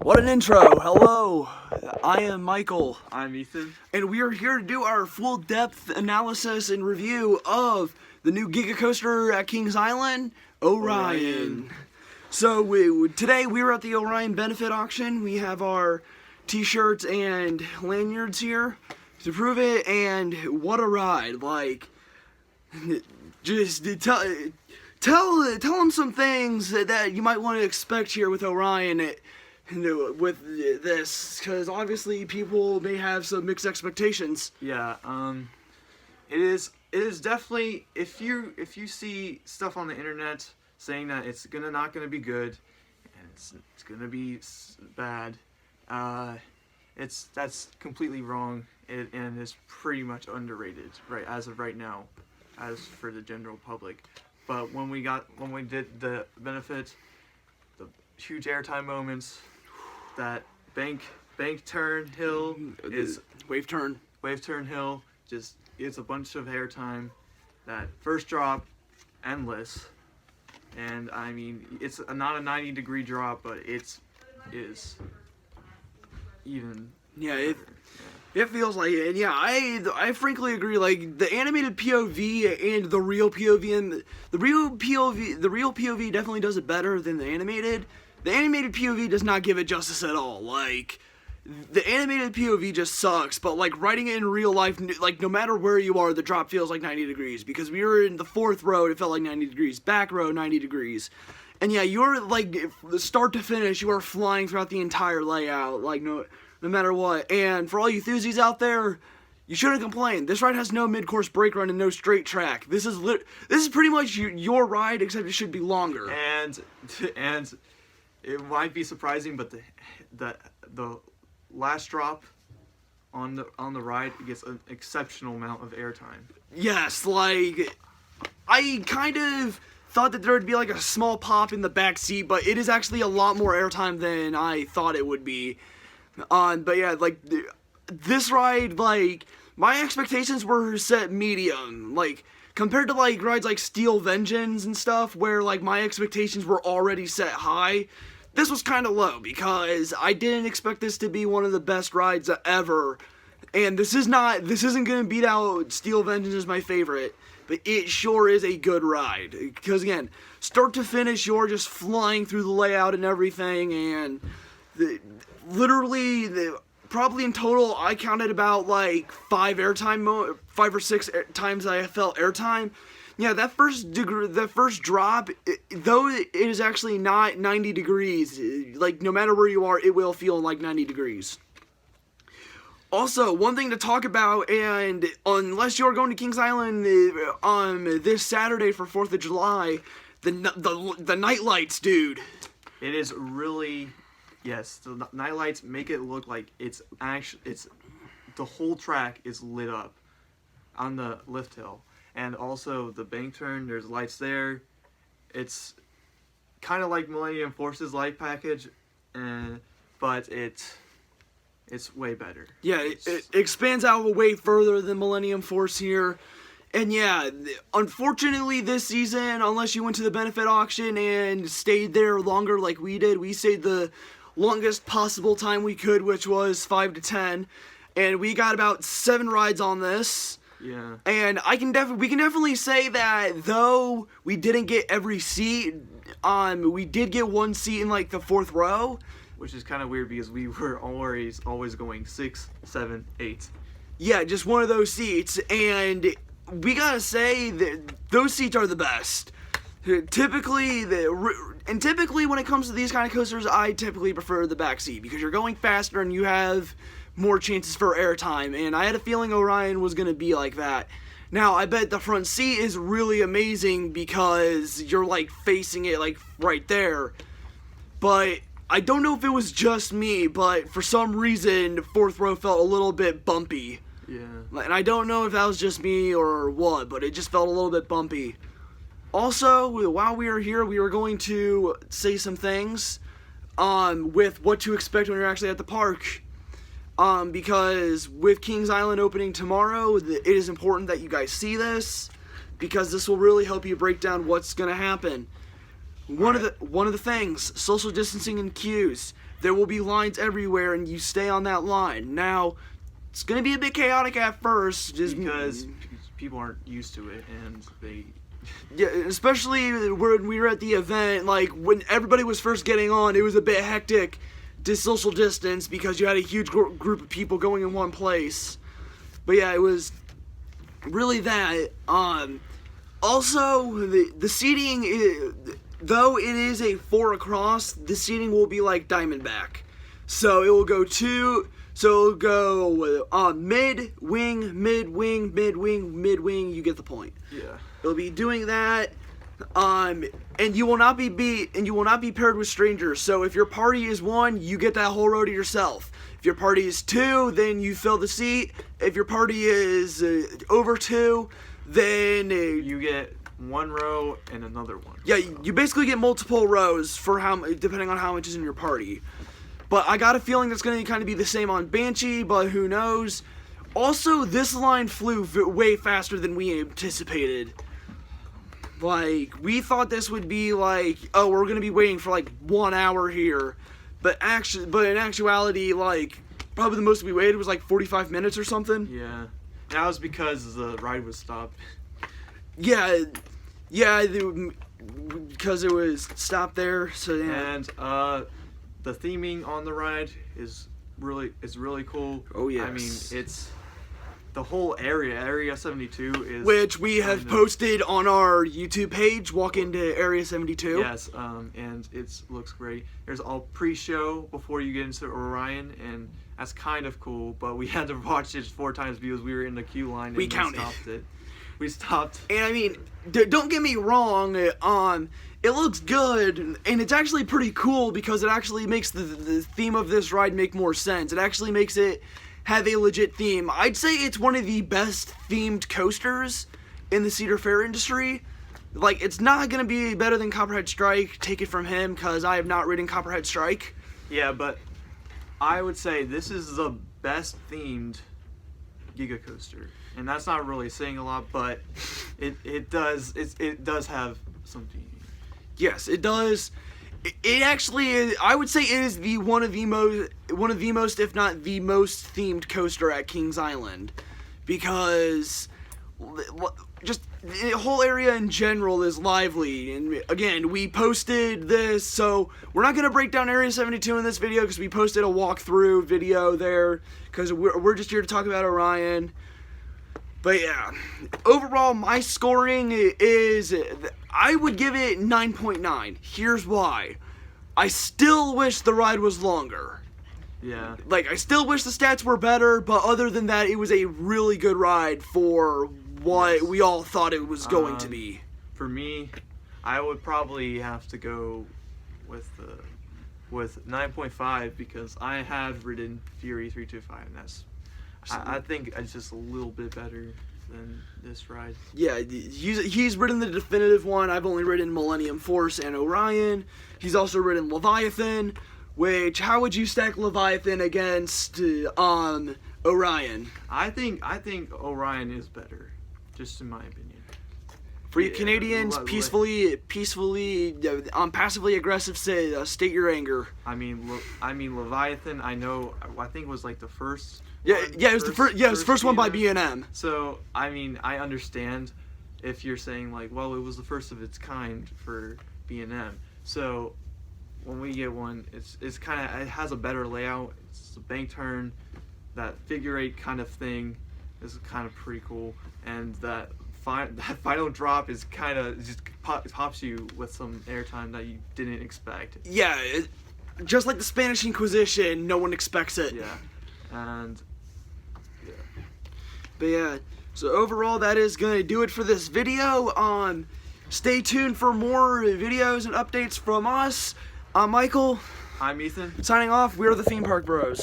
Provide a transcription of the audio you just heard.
What an intro! Hello, I am Michael, I'm Ethan. and we are here to do our full-depth analysis and review of the new Giga Coaster at Kings Island, Orion. So today we were at the Orion benefit auction. We have our t-shirts and lanyards here to prove it, and what a ride! Like, just tell them some things that you might want to expect here with Orion. With this, because obviously people may have some mixed expectations. Yeah, it is definitely, if you see stuff on the internet saying that it's not gonna be good and it's gonna be bad, that's completely wrong, and it's pretty much underrated as of right now, as for the general public. But when we did the benefit, the huge airtime moments, that bank turn hill is wave turn hill, just it's a bunch of airtime. That first drop, endless, and I mean it's not a 90-degree drop, but it is even. Yeah, it feels like it. And yeah, I frankly agree. Like the animated POV and the real POV, and the real POV definitely does it better than the animated. The animated POV does not give it justice at all. Like, the animated POV just sucks, but like writing it in real life, like no matter where you are, the drop feels like 90 degrees, because we were in the fourth row, it felt like 90 degrees, back row 90 degrees, and yeah, you're like, the start to finish, you are flying throughout the entire layout, like no matter what. And for all you enthusiasts out there, you shouldn't complain. This ride has no mid-course brake run and no straight track. This is pretty much your ride, except it should be longer. And it might be surprising, but the last drop on the ride gets an exceptional amount of airtime. Yes, like I kind of thought that there would be like a small pop in the back seat, but it is actually a lot more airtime than I thought it would be. But yeah, like this ride, like my expectations were set medium, like compared to like rides like Steel Vengeance and stuff, where like my expectations were already set high. This was kind of low, because I didn't expect this to be one of the best rides ever, and this isn't going to beat out Steel Vengeance as my favorite, but it sure is a good ride, because again, start to finish, you're just flying through the layout and everything, and probably in total, I counted about like 5 or 6 times I felt airtime. Yeah, that first drop, though it is actually not 90 degrees, like no matter where you are, it will feel like 90 degrees. Also, one thing to talk about, and unless you're going to Kings Island this Saturday for 4th of July, the night lights, dude. It is really, yes, the night lights make it look like it's the whole track is lit up on the lift hill. And also the bank turn, there's lights there. It's kind of like Millennium Force's light package, but it's way better. Yeah, it expands out way further than Millennium Force here. And yeah, unfortunately this season, unless you went to the benefit auction and stayed there longer like we did, we stayed the longest possible time we could, which was 5 to 10. And we got about 7 rides on this. Yeah. And we can definitely say that though we didn't get every seat, we did get one seat in like the 4th row, which is kind of weird because we were always going 6, 7, 8. Yeah, just one of those seats, and we gotta say that those seats are the best. Typically when it comes to these kind of coasters, I typically prefer the back seat, because you're going faster and you have more chances for airtime, and I had a feeling Orion was going to be like that. Now, I bet the front seat is really amazing because you're like facing it like right there, but I don't know if it was just me, but for some reason, the 4th row felt a little bit bumpy. Yeah. And I don't know if that was just me or what, but it just felt a little bit bumpy. Also, while we were here, we were going to say some things with what to expect when you're actually at the park. Because with Kings Island opening tomorrow, it is important that you guys see this, because this will really help you break down what's going to happen. One of the things, social distancing in queues. there will be lines everywhere, and you stay on that line. Now, it's going to be a bit chaotic at first, just because people aren't used to it, and they... Yeah, especially when we were at the event, like, when everybody was first getting on, it was a bit hectic to social distance because you had a huge group of people going in one place. But yeah, it was really that. Also, the seating, though it is a 4 across, the seating will be like Diamondback. So it will go mid, wing, mid, wing, mid, wing, mid, wing, you get the point. Yeah. It'll be doing that, and you will not be paired with strangers. So if your party is 1, you get that whole row to yourself. If your party is 2, then you fill the seat. If your party is over 2, then you get 1 row and another one. Yeah, you basically get multiple rows for depending on how much is in your party. But I got a feeling that's going to kind of be the same on Banshee, but who knows. Also, this line flew way faster than we anticipated. Like, we thought this would be like, oh, we're going to be waiting for like 1 hour here. But in actuality, like, probably the most we waited was like 45 minutes or something. Yeah. That was because the ride was stopped. Yeah, because it was stopped there, so yeah. And, the theming on the ride is really cool. Oh, yes. I mean, it's... The whole Area 72 is... Which we have posted on our YouTube page, Walk into Area 72. Yes, and it looks great. There's a pre-show before you get into Orion, and that's kind of cool, but we had to watch it 4 times because we were in the queue line and we stopped it. We stopped. And I mean, don't get me wrong, it looks good, and it's actually pretty cool because it actually makes the theme of this ride make more sense. It actually makes it have a legit theme. I'd say it's one of the best themed coasters in the Cedar Fair industry. Like, it's not going to be better than Copperhead Strike, take it from him, because I have not ridden Copperhead Strike. Yeah, but I would say this is the best themed Giga Coaster. And that's not really saying a lot, but it does have some theming. Yes, it does. It actually is, I would say it is one of the most, if not the most themed coaster at Kings Island, because just the whole area in general is lively. And again, we posted this, so we're not gonna break down Area 72 in this video because we posted a walkthrough video there because we're just here to talk about Orion. But yeah, overall, my scoring is, I would give it 9.9. Here's why. I still wish the ride was longer. Yeah. Like, I still wish the stats were better, but other than that, it was a really good ride for what we all thought it was going to be. For me, I would probably have to go with 9.5 because I have ridden Fury 325, and that's... I think it's just a little bit better than this ride. Yeah, he's ridden the definitive one. I've only ridden Millennium Force and Orion. He's also ridden Leviathan, which, how would you stack Leviathan against Orion? I think Orion is better, just in my opinion. For you Canadians, passively aggressive, say, state your anger. I mean Leviathan. I think it was like the first. Yeah, it was the first one by B&M. So I mean, I understand if you're saying like, well, it was the first of its kind for B&M. So when we get one, it's kind of, it has a better layout. It's a bank turn, that figure 8 kind of thing is kind of pretty cool, and that final drop is kind of just pops you with some airtime that you didn't expect. Yeah, just like the Spanish Inquisition, no one expects it. Yeah, and yeah. But yeah, so overall, that is gonna do it for this video. Stay tuned for more videos and updates from us. I'm Michael. I'm Ethan. Signing off. We are the Theme Park Bros.